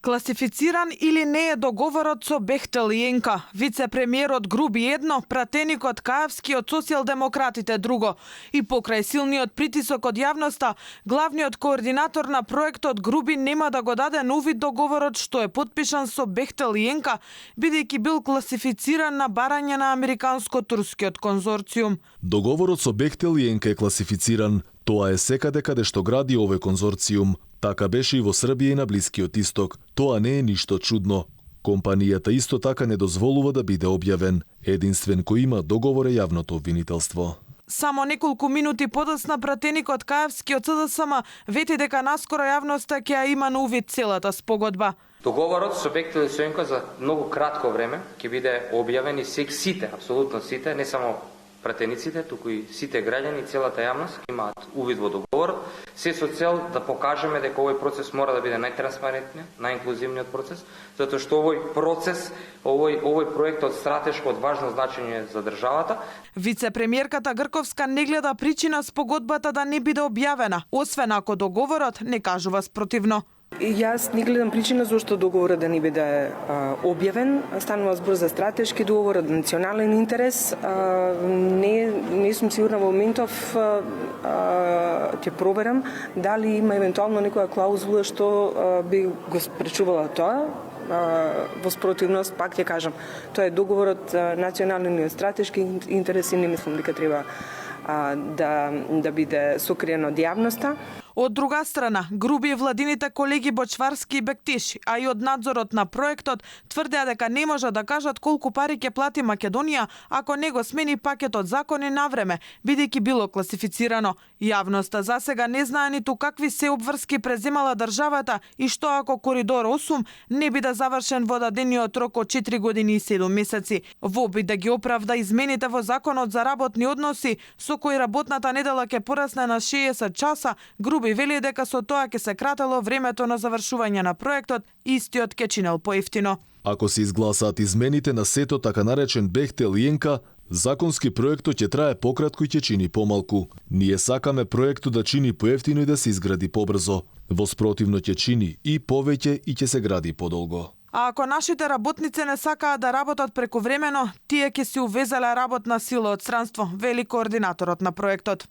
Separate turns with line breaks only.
Класифициран или не е договорот со Бехтел и Енка? Вице-премиерот груби едно, пратеникот Каевски од социјалдемократите друго. И покрај силниот притисок од јавноста, главниот координатор на проектот груби нема да го даде на увид договорот што е потпишан со Бехтел и Енка, бидејќи бил класифициран на барање на американско-турскиот конзорциум.
Договорот со Бехтел и Енка е класифициран. Тоа е секаде каде што гради овој конзорциум. Така беше и во Србија и на Блискиот Исток. Тоа не е ништо чудно. Компанијата исто така не дозволува да биде објавен. Единствен кој има договор е јавното обвинителство.
Само неколку минути подоцна пратеникот Каевски од СДСМ вети дека наскоро јавноста ќе ја има на увид целата спогодба.
Договорот со Бехтел и Енка за многу кратко време ќе биде објавен и сите, апсолутно сите, не само пратениците, туку и сите граѓани и целата јавност имаат увид во договорот, се со цел да покажеме дека овој процес мора да биде најтранспарентниот, најинклузивниот процес, затоа што овој процес, овој проект од стратешко, од важно значење за државата.
Вице-премиерката Грковска не гледа причина спогодбата да не биде објавена, освен ако договорот не кажува спротивно.
Јас не гледам причина зашто договорот да не биде објавен. Станува збор за стратешки договор од национален интерес. Не сум сигурна во моментов, ќе проверам дали има евентуално некоја клаузула што би го спречувала тоа. Во спротивност, пак ќе кажам, тоа е договорот национален и стратешки интерес и не мислам дека треба да биде сокриен од јавноста.
Од друга страна, груби владините колеги Бочварски и Бектиши, а и од надзорот на проектот, тврдеа дека не може да кажат колку пари ќе плати Македонија ако не го смени пакетот закони на време, бидејќи било класифицирано. Јавноста засега не знае ниту какви се обврски преземала државата и што ако Коридор 8 не биде завршен во дадениот рок од 4 години и 7 месеци. Во обид да ги оправда измените во законот за работни односи, со кои работната недела ќе порасне на 60 часа, груби вели дека со тоа ќе се кратело времето на завршување на проектот, истиот ќе чинел поевтино.
Ако се изгласаат измените на сето така наречен Бехтел и Енка, законски проектот ќе трае пократко и ќе чини помалку. Ние сакаме проектот да чини поевтино и да се изгради побрзо. Во спротивно ќе чини и повеќе и ќе се гради подолго.
А ако нашите работници не сакаат да работат прековремено, тие ќе си увезеле работна сила од странство, вели координаторот на проектот.